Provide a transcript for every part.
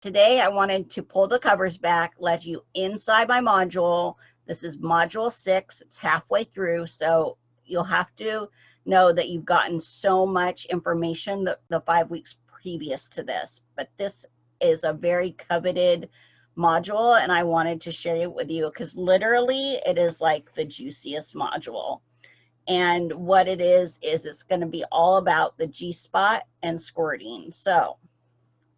Today I wanted to pull the covers back, let you inside my module. This is module 6. It's halfway through, so you'll have to know that you've gotten so much information the 5 weeks previous to this. But this is a very coveted module, and I wanted to share it with you because literally it is like the juiciest module. And what it is it's going to be all about the G-spot and squirting. So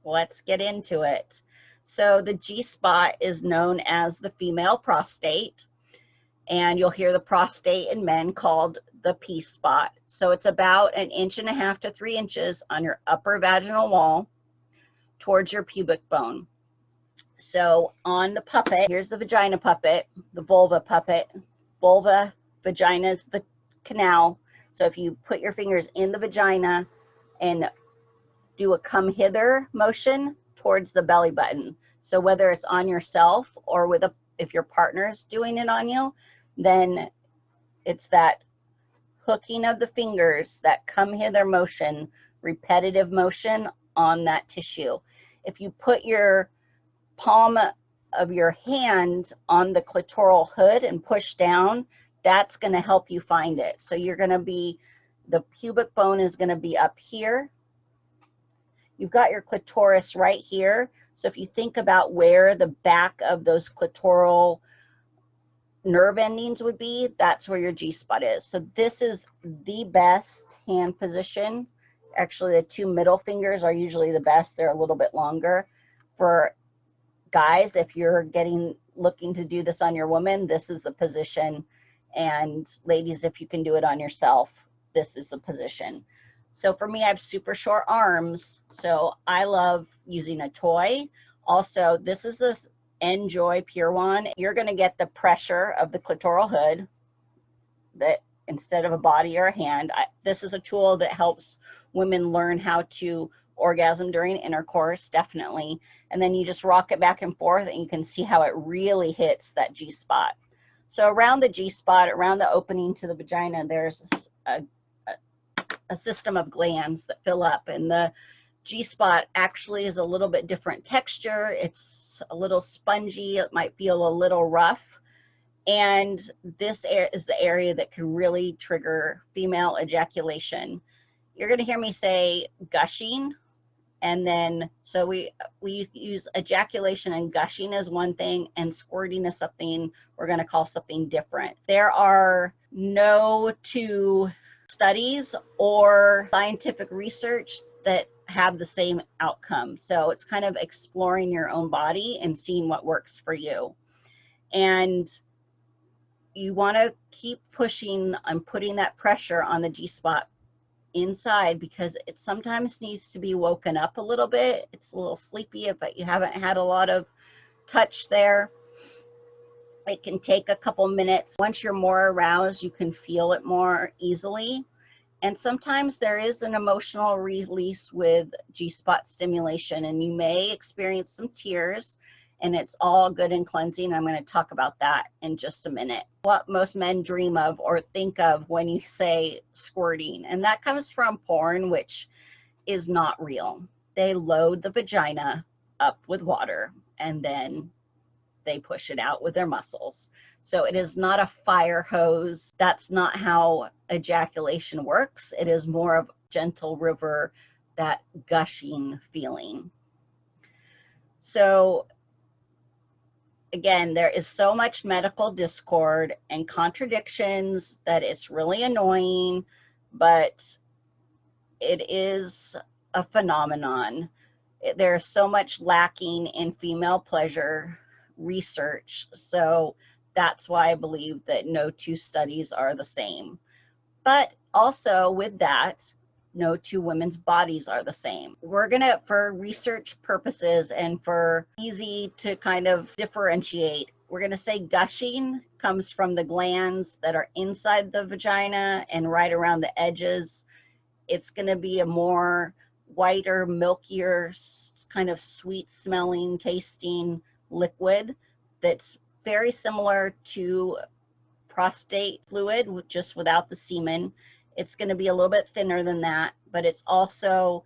let's get into it. So the G-spot is known as the female prostate, and you'll hear the prostate in men called the P-spot. So it's about 1.5 inches to 3 inches on your upper vaginal wall towards your pubic bone. So on the puppet, here's the vagina puppet, the vulva puppet. Vulva, vagina is the canal. So if you put your fingers in the vagina and do a come hither motion towards the belly button. So whether it's on yourself or with if your partner's doing it on you, then it's that hooking of the fingers, that come hither motion, repetitive motion on that tissue. If you put your palm of your hand on the clitoral hood and push down, that's going to help you find it. So you're going to be, the pubic bone is going to be up here. You've got your clitoris right here. So if you think about where the back of those clitoral nerve endings would be, that's where your G-spot is. So this is the best hand position. Actually, the 2 middle fingers are usually the best. They're a little bit longer. For guys, if you're looking to do this on your woman, this is the position. And ladies, if you can do it on yourself, this is the position. So for me, I have super short arms, so I love using a toy. Also, this is this Enjoy Pure One. You're going to get the pressure of the clitoral hood that instead of a body or a hand. This is a tool that helps women learn how to orgasm during intercourse, definitely. And then you just rock it back and forth, and you can see how it really hits that G-spot. So around the G-spot, around the opening to the vagina, there's a system of glands that fill up, and the G-spot actually is a little bit different texture. It's a little spongy. It might feel a little rough, and this is the area that can really trigger female ejaculation. You're going to hear me say gushing, and then so we use ejaculation and gushing as one thing, and squirting is something we're going to call something different. There are no two studies or scientific research that have the same outcome. So it's kind of exploring your own body and seeing what works for you. And you want to keep pushing and putting that pressure on the G-spot inside, because it sometimes needs to be woken up a little bit. It's a little sleepy if you haven't had a lot of touch there. It can take a couple minutes. Once you're more aroused, you can feel it more easily. And sometimes there is an emotional release with G-spot stimulation, and you may experience some tears, and it's all good and cleansing. I'm going to talk about that in just a minute. What most men dream of or think of when you say squirting, and that comes from porn, which is not real. They load the vagina up with water, and then they push it out with their muscles. So it is not a fire hose. That's not how ejaculation works. It is more of a gentle river, that gushing feeling. So again, there is so much medical discord and contradictions that it's really annoying, but it is a phenomenon. There's so much lacking in female pleasure research, so that's why I believe that no two studies are the same. But also with that, no two women's bodies are the same. We're gonna, for research purposes and for easy to kind of differentiate, we're gonna say gushing comes from the glands that are inside the vagina and right around the edges. It's gonna be a more whiter, milkier, kind of sweet smelling, tasting liquid that's very similar to prostate fluid, just without the semen. It's going to be a little bit thinner than that, but it's also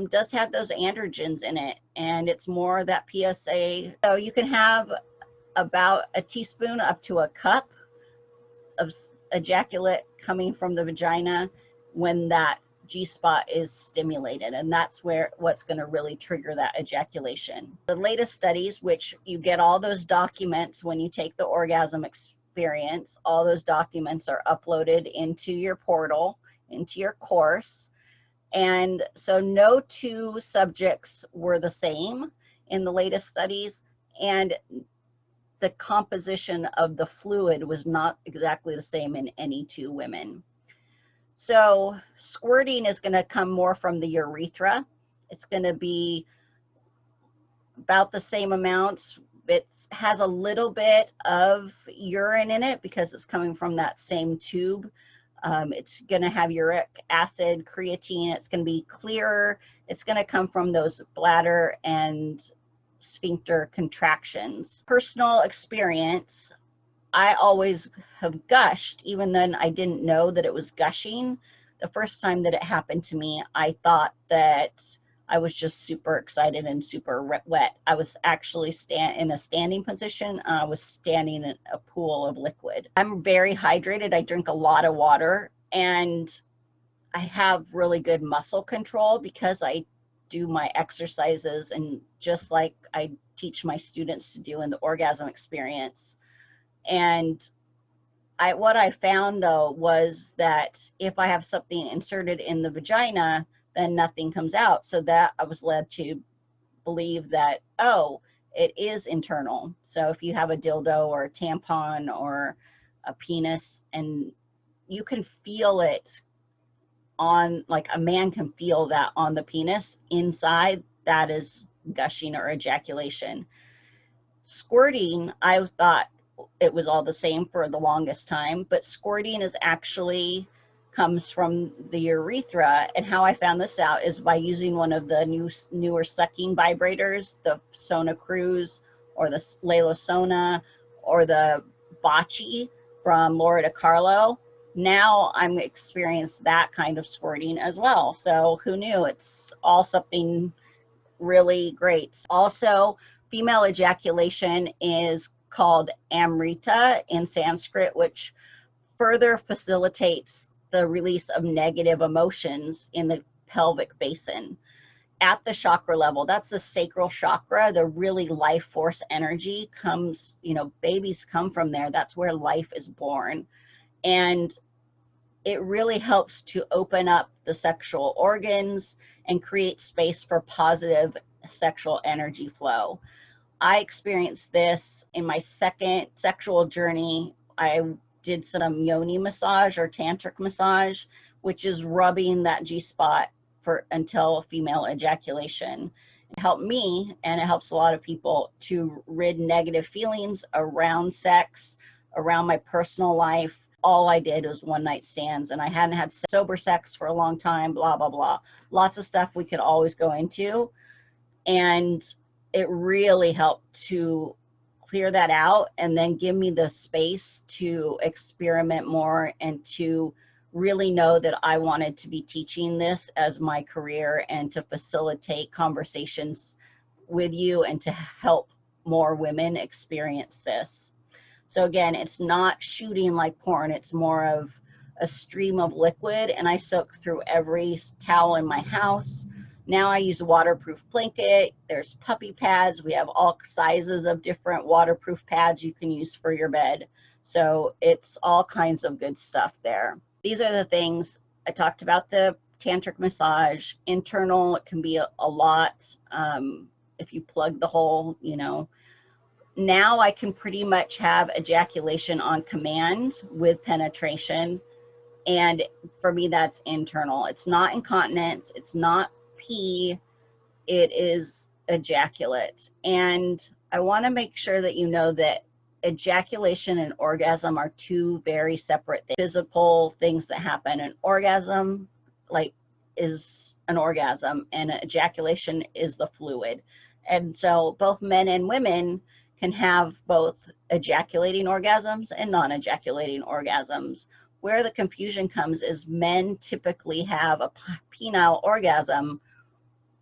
does have those androgens in it, and it's more that PSA. So you can have about a teaspoon up to a cup of ejaculate coming from the vagina when that G-spot is stimulated, and that's what's going to really trigger that ejaculation. The latest studies, which you get all those documents when you take the orgasm experience, all those documents are uploaded into your portal, into your course. And so no two subjects were the same in the latest studies, and the composition of the fluid was not exactly the same in any two women. So squirting is going to come more from the urethra. It's going to be about the same amounts. It has a little bit of urine in it because it's coming from that same tube. It's going to have uric acid, creatine. It's going to be clearer. It's going to come from those bladder and sphincter contractions. Personal experience, I always have gushed, even then I didn't know that it was gushing. The first time that it happened to me, I thought that I was just super excited and super wet. I was actually in a standing position. I was standing in a pool of liquid. I'm very hydrated. I drink a lot of water, and I have really good muscle control because I do my exercises, and just like I teach my students to do in the orgasm experience. And what I found though was that if I have something inserted in the vagina, then nothing comes out. So that I was led to believe that, oh, it is internal. So if you have a dildo or a tampon or a penis, and you can feel it on, like a man can feel that on the penis inside, that is gushing or ejaculation. Squirting, I thought it was all the same for the longest time, but squirting is actually comes from the urethra. And how I found this out is by using one of the newer sucking vibrators, the Sona Cruz or the Lelo Sona or the Bocce from Laura DiCarlo. Now I'm experiencing that kind of squirting as well. So who knew? It's all something really great. Also, female ejaculation is called amrita in Sanskrit, which further facilitates the release of negative emotions in the pelvic basin at the chakra level. That's the sacral chakra. The really life force energy comes, babies come from there. That's where life is born. And it really helps to open up the sexual organs and create space for positive sexual energy flow. I experienced this in my second sexual journey. I did some yoni massage or tantric massage, which is rubbing that G-spot until female ejaculation. It helped me, and it helps a lot of people, to rid negative feelings around sex, around my personal life. All I did was one night stands, and I hadn't had sober sex for a long time, blah, blah, blah. Lots of stuff we could always go into. And it really helped to clear that out and then give me the space to experiment more and to really know that I wanted to be teaching this as my career and to facilitate conversations with you and to help more women experience this. So again, it's not shooting like porn. It's more of a stream of liquid, and I soak through every towel in my house. Now I use a waterproof blanket. There's puppy pads. We have all sizes of different waterproof pads you can use for your bed. So it's all kinds of good stuff there. These are the things I talked about. The tantric massage, internal, it can be a lot. If you plug the hole, Now I can pretty much have ejaculation on command with penetration. And for me, that's internal. It's not incontinence. It's not pee. It is ejaculate. And I want to make sure that you know that ejaculation and orgasm are two very separate things. Physical things that happen. An orgasm, is an orgasm, and ejaculation is the fluid. And so both men and women can have both ejaculating orgasms and non-ejaculating orgasms. Where the confusion comes is men typically have a penile orgasm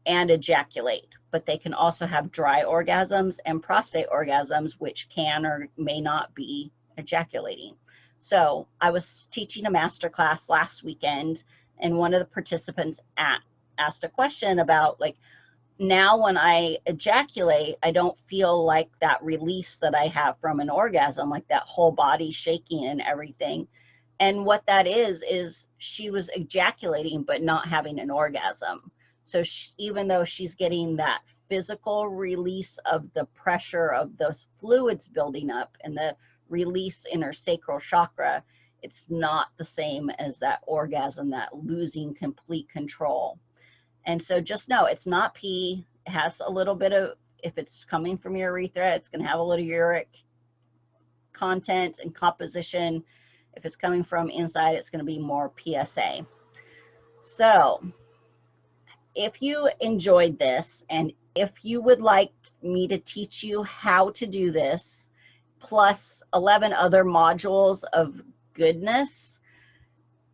and ejaculate, but they can also have dry orgasms and prostate orgasms, which can or may not be ejaculating. So I was teaching a master class last weekend, and one of the participants asked a question about, like, now when I ejaculate, I don't feel like that release that I have from an orgasm, like that whole body shaking and everything. And what that is she was ejaculating but not having an orgasm. So even though she's getting that physical release of the pressure of the fluids building up and the release in her sacral chakra, it's not the same as that orgasm, that losing complete control. And so just know it's not pee. It has a little bit of, if it's coming from your urethra, it's going to have a little uric content and composition. If it's coming from inside, it's going to be more PSA. So if you enjoyed this, and if you would like me to teach you how to do this, plus 11 other modules of goodness,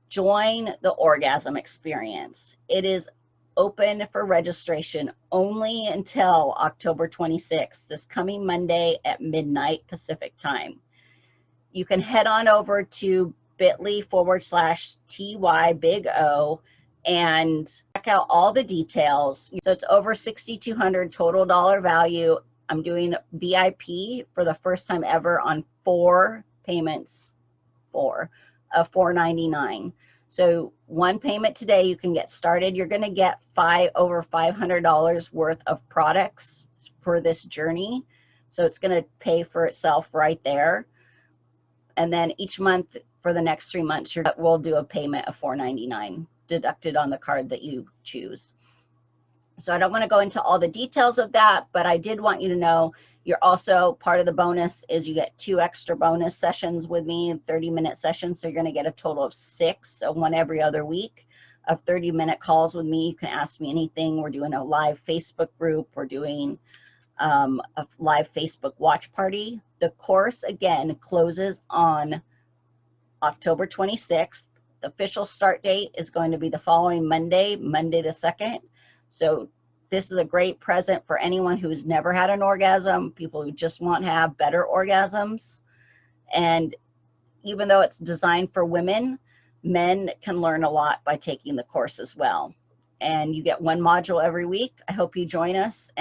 join the Orgasm Experience. It is open for registration only until October 26th, this coming Monday at midnight Pacific time. You can head on over to bit.ly/TY Big O and check out all the details. So it's over $6,200 total dollar value. I'm doing VIP for the first time ever on 4 payments of $499. So one payment today, you can get started. You're going to get over $500 worth of products for this journey. So it's going to pay for itself right there. And then each month for the next 3 months, we'll do a payment of $499 deducted on the card that you choose. So I don't want to go into all the details of that, but I did want you to know you're also part of the bonus is you get 2 extra bonus sessions with me, 30-minute sessions. So you're going to get a total of 6, so 1 every other week of 30-minute calls with me. You can ask me anything. We're doing a live Facebook group. We're doing a live Facebook watch party. The course, again, closes on October 26th. The official start date is going to be the following Monday, Monday the 2nd. So this is a great present for anyone who's never had an orgasm, people who just want to have better orgasms. And even though it's designed for women, men can learn a lot by taking the course as well. And you get 1 module every week. I hope you join us.